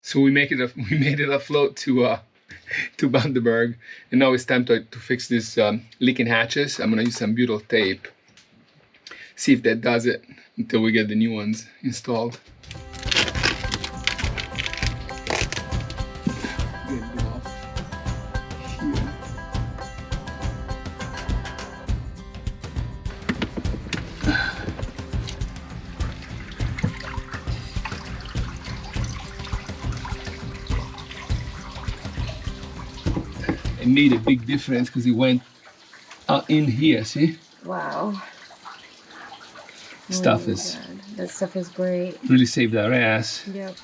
So we made it afloat to Bundaberg, and now it's time to fix this leaking hatches. I'm gonna use some butyl tape, see if that does it until we get the new ones installed. It made a big difference because it went in here, see? Wow. Stuff oh is... God. That stuff is great. Really saved our ass. Yep.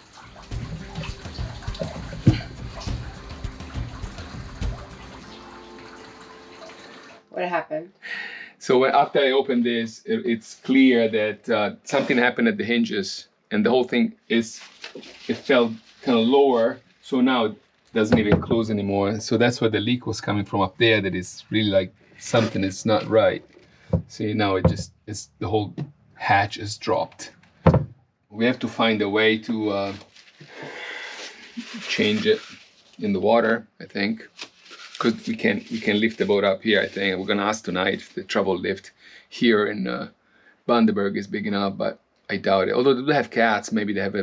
What happened? So after I opened this, it's clear that something happened at the hinges, and the whole thing it felt kind of lower, so now it doesn't even close anymore. So that's where the leak was coming from up there, that is really like something is not right. See, now it's the whole hatch is dropped. We have to find a way to change it in the water, I think. Because we can lift the boat up here, I think. We're gonna ask tonight if the travel lift here in Bundaberg is big enough, but I doubt it. Although they do have cats, maybe they have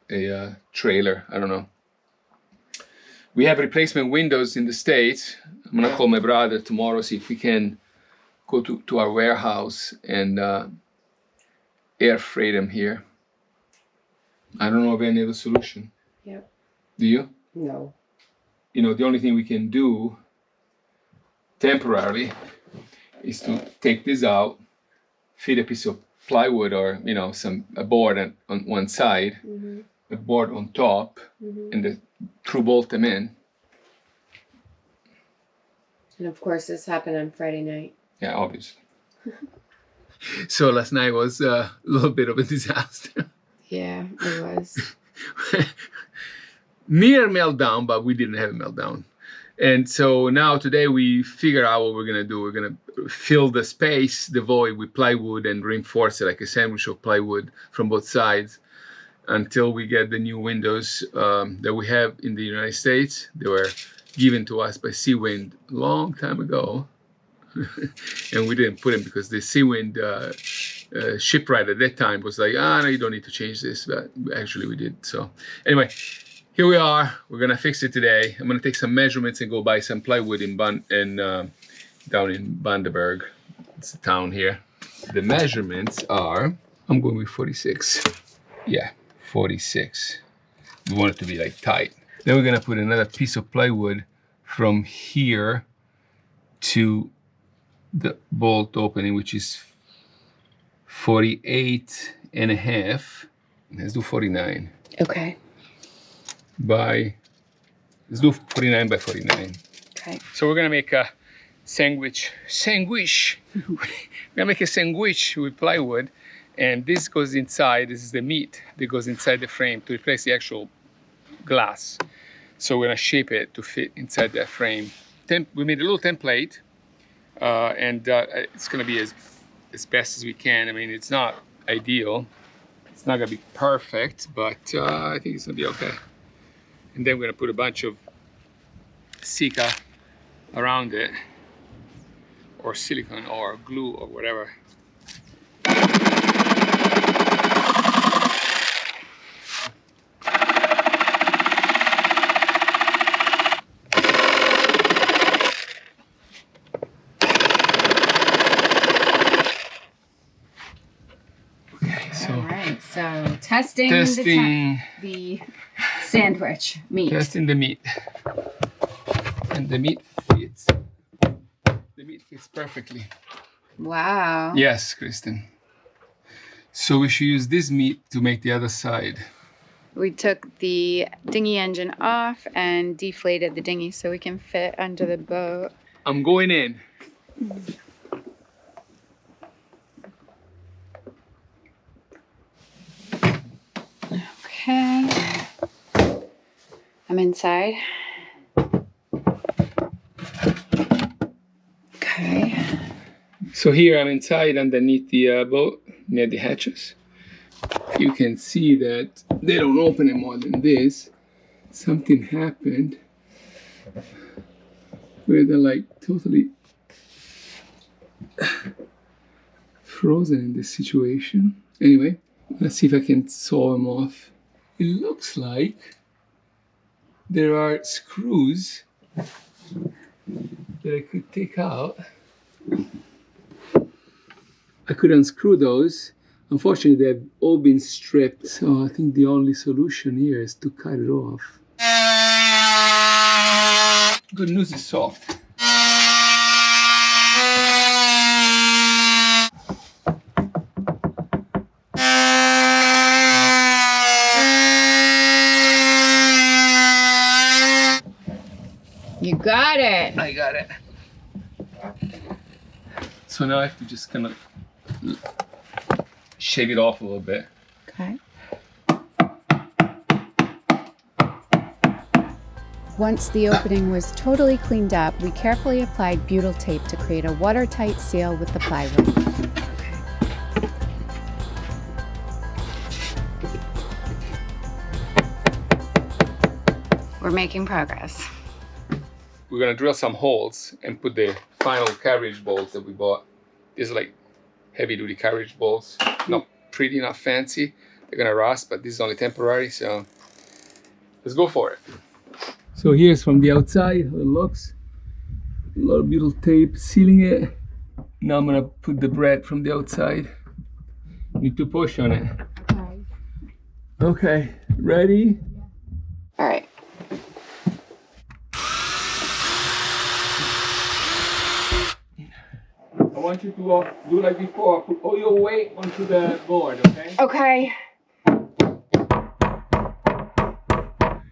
a trailer, I don't know. We have replacement windows in the States. I'm gonna call my brother tomorrow, see if we can go to our warehouse and air freight them here. I don't know of any other solution. Yep. Do you? No. You know, the only thing we can do temporarily is to take this out, fit a piece of plywood or, you know, a board on one side, a board on top, and through bolt them in. And of course, this happened on Friday night. Yeah, obviously. So last night was a little bit of a disaster. Yeah, it was. Near meltdown, but we didn't have a meltdown. And so now today we figure out what we're gonna do. We're gonna fill the space, the void, with plywood and reinforce it like a sandwich of plywood from both sides until we get the new windows that we have in the United States. They were given to us by Seawind a long time ago. And we didn't put them because the Seawind shipwright at that time was like, no, you don't need to change this. But actually we did. So anyway, here we are. We're gonna fix it today. I'm gonna take some measurements and go buy some plywood down in Bundaberg. It's a town here. The measurements are, I'm going with 46. Yeah, 46. We want it to be like tight. Then we're gonna put another piece of plywood from here to the bolt opening, which is 48 and a half. Let's do 49. Okay. Let's do 49 by 49. Okay. So we're gonna make a sandwich. We're gonna make a sandwich with plywood, and this goes inside. This is the meat that goes inside the frame to replace the actual glass. So we're gonna shape it to fit inside that frame. We made a little template, and it's gonna be as best as we can. I mean, it's not ideal. It's not gonna be perfect, but I think it's gonna be okay. And then we're gonna put a bunch of Sika around it, or silicone, or glue, or whatever. Okay, so. All right, so testing. The sandwich meat. Testing the meat. And the meat fits. The meat fits perfectly. Wow. Yes, Kristin. So we should use this meat to make the other side. We took the dinghy engine off and deflated the dinghy so we can fit under the boat. I'm going in. Okay. I'm inside. Okay. So here I'm inside underneath the boat, near the hatches. You can see that they don't open any more than this. something happened where they're like totally frozen in this situation. Anyway, let's see if I can saw them off. It looks like there are screws that I could take out. I could unscrew those. Unfortunately, they've all been stripped. So I think the only solution here is to cut it off. Good news is soft. You got it. I got it. So now I have to just kind of shave it off a little bit. Okay. Once the opening was totally cleaned up, we carefully applied butyl tape to create a watertight seal with the plywood. We're making progress. We're gonna drill some holes and put the final carriage bolts that we bought. These are like heavy duty carriage bolts. Not pretty, not fancy. They're gonna rust, but this is only temporary, so let's go for it. So here's from the outside how it looks. A lot of butyl tape sealing it. Now I'm gonna put the bread from the outside. Need to push on it. Okay, ready? All right. I want you to do like before. Put all your weight onto the board, okay? Okay.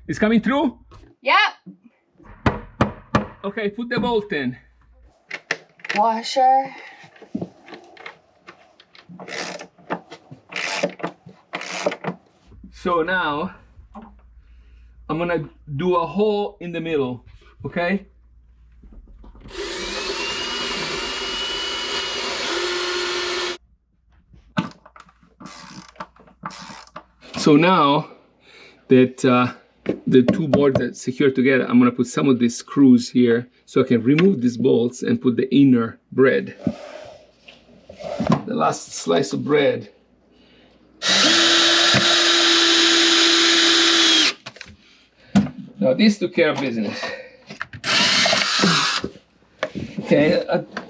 It's coming through? Yep. Okay, put the bolt in. Washer. So now, I'm gonna do a hole in the middle, okay? So now that the two boards are secured together, I'm gonna put some of these screws here so I can remove these bolts and put the inner bread. The last slice of bread. Now this took care of business. Okay,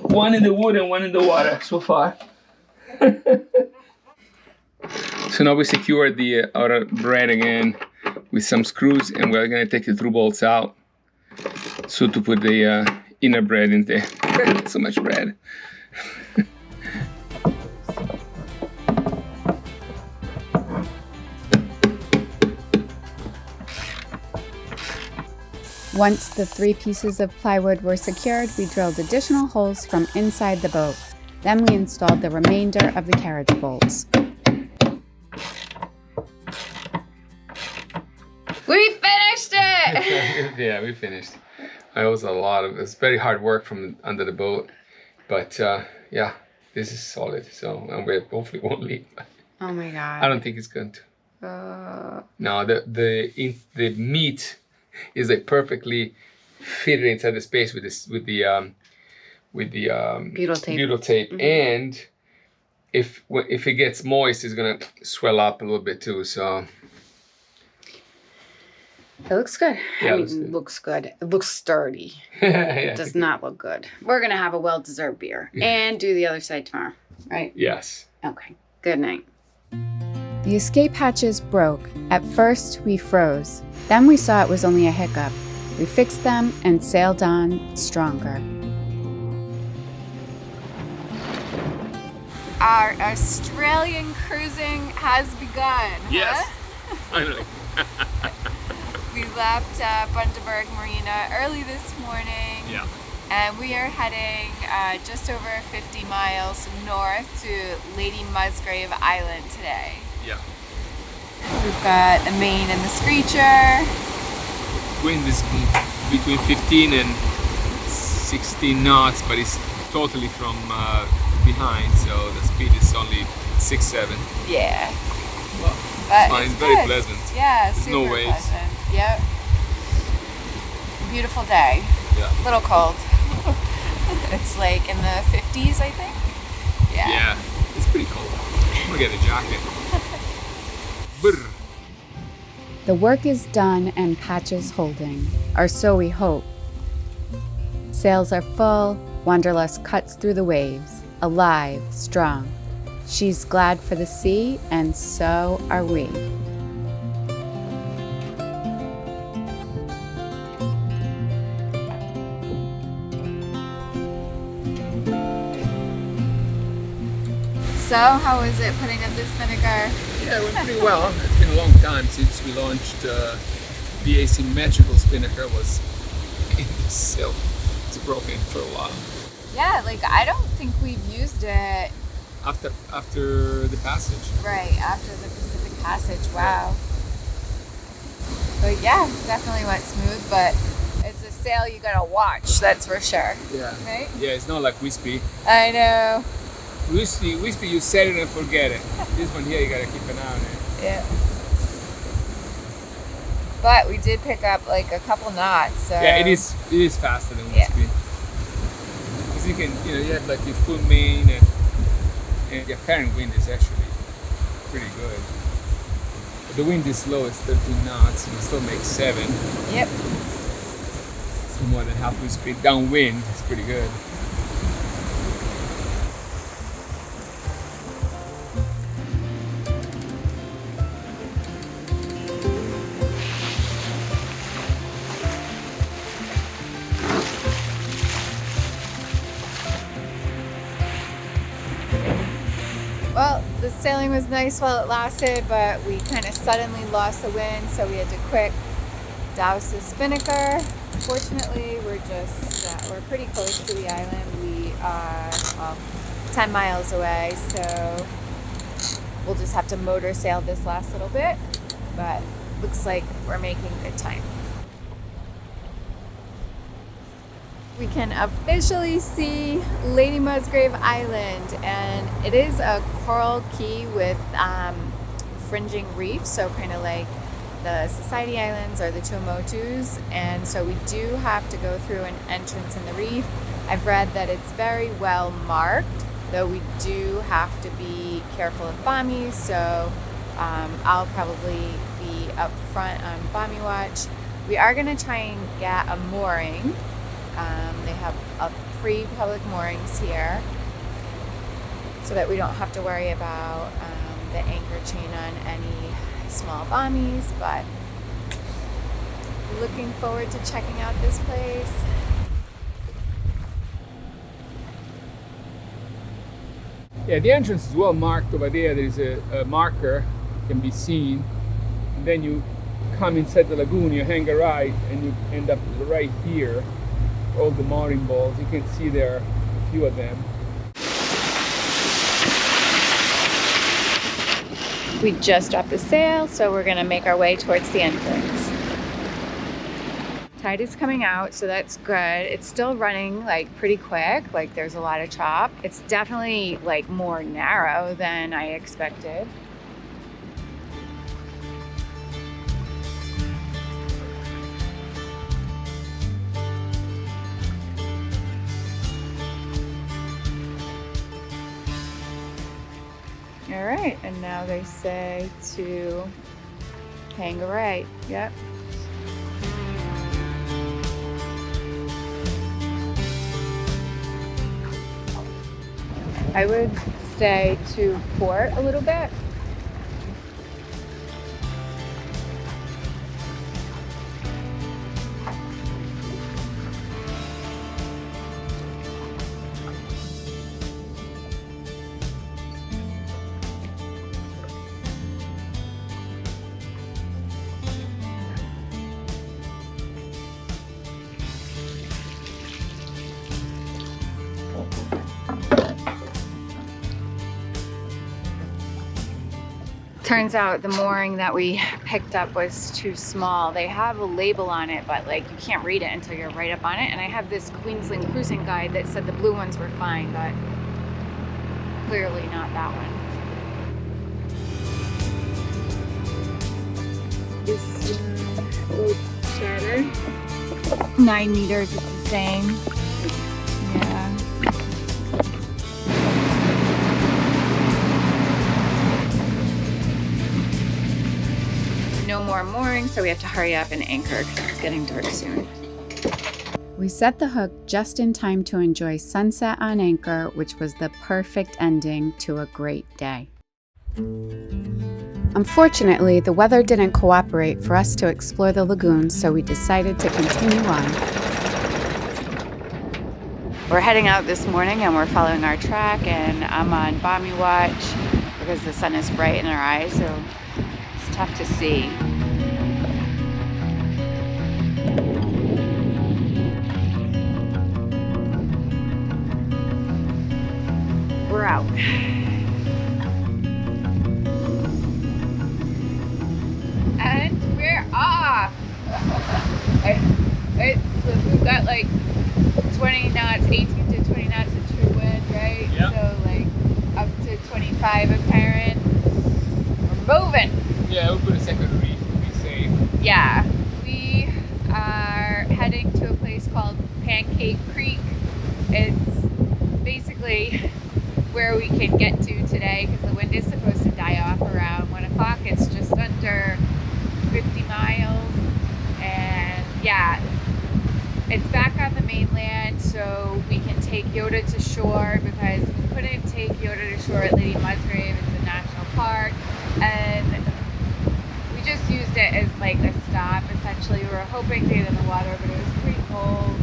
one in the wood and one in the water so far. So now we secured the outer bread again with some screws, and we're gonna take the through bolts out so to put the inner bread in there. So much bread. Once the 3 pieces of plywood were secured, we drilled additional holes from inside the boat. Then we installed the remainder of the carriage bolts. We finished it! Yeah, we finished. It was it's very hard work from under the boat, but yeah, this is solid. So we hopefully won't leak. Oh my god! I don't think it's going to. No, the meat is like perfectly fitted inside the space with the butyl tape, Mm-hmm. and if it gets moist, it's gonna swell up a little bit too. So. It looks good. Yeah, I mean, it looks good. It looks sturdy. Yeah, It does not look good. We're going to have a well-deserved beer and do the other side tomorrow, right? Yes. Okay. Good night. The escape hatches broke. At first, we froze. Then we saw it was only a hiccup. We fixed them and sailed on stronger. Our Australian cruising has begun. Yes. Huh? Finally. We left Bundaberg Marina early this morning. Yeah. And we are heading just over 50 miles north to Lady Musgrave Island today. Yeah. We've got the main and the screecher. Wind is between 15 and 16 knots, but it's totally from behind, so the speed is only 6-7. Yeah. Well, But fine, it's very good. pleasant. Yeah, There's super no waves. pleasant. Yep. Beautiful day. Yeah. A little cold. It's like in the 50s, I think. Yeah, it's pretty cold. I'm gonna get a jacket. Brr. The work is done and Patches holding, or so we hope. Sails are full, Wanderlust cuts through the waves, alive, strong. She's glad for the sea, and so are we. So, how was it putting up this vinegar? Yeah, it went pretty well. It's been a long time since we launched the asymmetrical spinnaker. Was in the sill. It's broken for a while. Yeah, like I don't think we've used it. After the passage. Right, after the Pacific Passage. Wow. But yeah, definitely went smooth, but it's a sail you gotta watch, that's for sure. Yeah. Right? Yeah, it's not like Wispy. I know. Wispy, you set it and forget it. This one here, you gotta keep an eye on it. Yeah. But we did pick up like a couple knots, so. Yeah, it is faster than Wispy. Because you have like your full main and the apparent wind is actually pretty good. But the wind is low, it's 13 knots, and it still makes 7. Yep. So more than half the speed. Downwind is pretty good. Well, the sailing was nice while it lasted, but we kind of suddenly lost the wind, so we had to quick douse the spinnaker. Fortunately, we're pretty close to the island. We are 10 miles away, so we'll just have to motor sail this last little bit, but looks like we're making good time. We can officially see Lady Musgrave Island, and it is a coral key with fringing reefs, so kind of like the Society Islands or the Tuamotus, and so we do have to go through an entrance in the reef. I've read that it's very well marked, though we do have to be careful of bommies, so I'll probably be up front on bommy watch. We are going to try and get a mooring. They have free public moorings here so that we don't have to worry about the anchor chain on any small bommies, but looking forward to checking out this place. Yeah, the entrance is well marked over there. There's a marker, can be seen. And then you come inside the lagoon, you hang a right, and you end up right here. All the mooring balls, you can see there are a few of them. We just dropped the sail, so we're gonna make our way towards the entrance. Tide is coming out, so that's good. It's still running like pretty quick, like there's a lot of chop. It's definitely like more narrow than I expected. All right, and now they say to hang a right. Yep. I would stay to port a little bit. Turns out the mooring that we picked up was too small. They have a label on it, but like you can't read it until you're right up on it. And I have this Queensland cruising guide that said the blue ones were fine, but clearly not that one. This boat charter. 9 meters, it's the same. Yeah. No more mooring, so we have to hurry up and anchor because it's getting dark soon. We set the hook just in time to enjoy sunset on anchor, which was the perfect ending to a great day. Unfortunately, the weather didn't cooperate for us to explore the lagoon, so we decided to continue on. We're heading out this morning and we're following our track, and I'm on balmy watch because the sun is bright in our eyes, so it's tough to see. We're out. And we're off. We've got like 20 knots, 18 to 20 knots of true wind, right? Yep. So like up to 25 apparent. We're moving. Yeah, we'll put a second reef to be safe. Yeah, we are heading to a place called Pancake Creek. It's basically where we can get to today because the wind is supposed to die off around 1 o'clock. It's just under 50 miles, and yeah, it's back on the mainland, so we can take Yoda to shore because we couldn't take Yoda to shore at Lady Musgrave. It's a national park, and we just used it as like a stop. Essentially, we were hoping to get in the water, but it was pretty cold.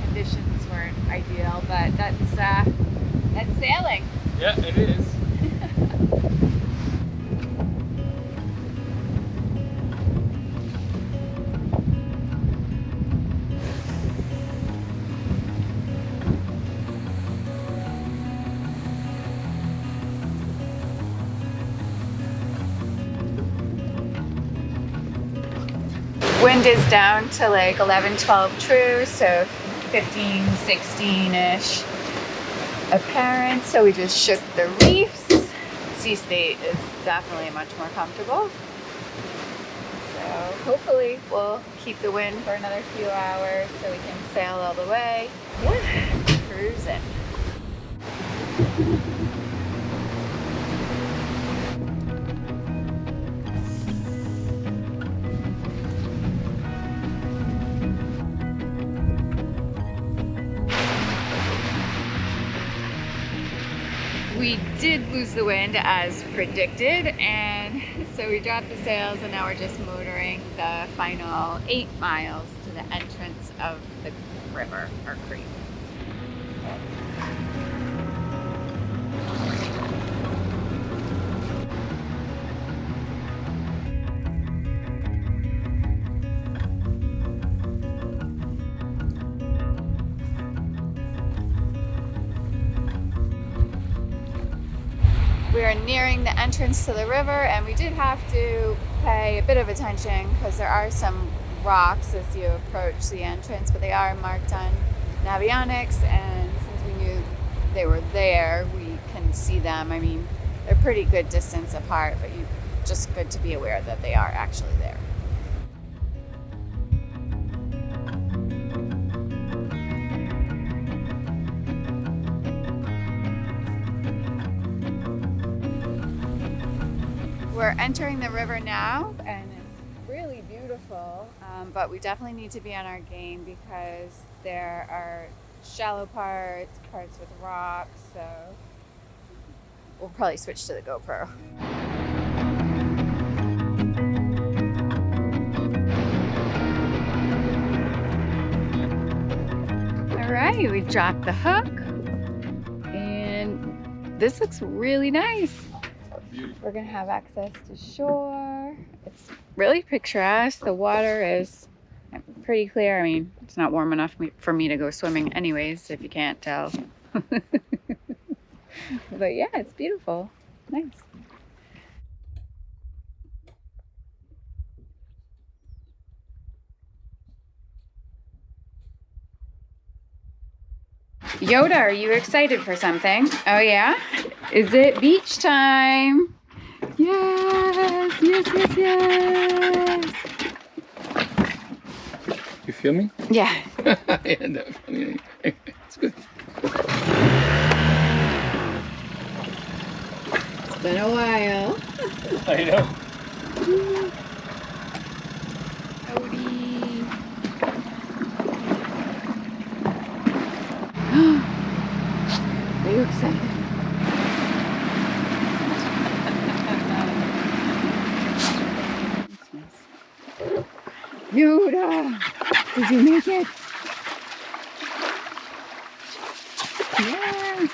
Conditions weren't ideal, but that's sailing. Yeah, it is. Wind is down to like 11, 12 true, so 15, 16-ish apparent. So we just shook the reefs. Sea state is definitely much more comfortable. So hopefully we'll keep the wind for another few hours so we can sail all the way. Yeah, cruising. We did lose the wind as predicted, and so we dropped the sails and now we're just motoring the final 8 miles to the entrance of the river or creek. We are nearing the entrance to the river, and we did have to pay a bit of attention because there are some rocks as you approach the entrance, but they are marked on navionics, and since we knew they were there, we can see them. I mean, they're pretty good distance apart, but just good to be aware that they are actually there. We're entering the river now, and it's really beautiful, but we definitely need to be on our game because there are shallow parts with rocks, so we'll probably switch to the GoPro. All right, we dropped the hook, and this looks really nice. We're gonna have access to shore. It's really picturesque. The water is pretty clear. I mean, it's not warm enough for me to go swimming anyways, if you can't tell. But yeah, it's beautiful. Nice. Yoda, are you excited for something? Oh yeah? Is it beach time? Yes, yes, yes, yes. filming? Yeah. Yeah, definitely. It's good. It's been a while. I know. Howdy. Are you excited? That's nice. Yoda! Did you make it? Yes!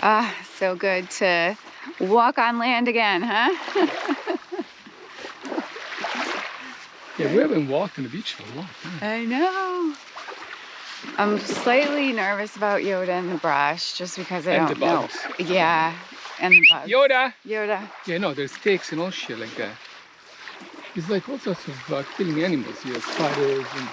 Ah, so good to walk on land again, huh? Yeah, we haven't walked on the beach for a long time. I know. I'm slightly nervous about Yoda and the brush just because I And don't the know. bugs. Yeah, and the bugs. Yoda! Yoda. Yeah, no, there's ticks and all shit like that. It's like all sorts of killing animals here, spiders and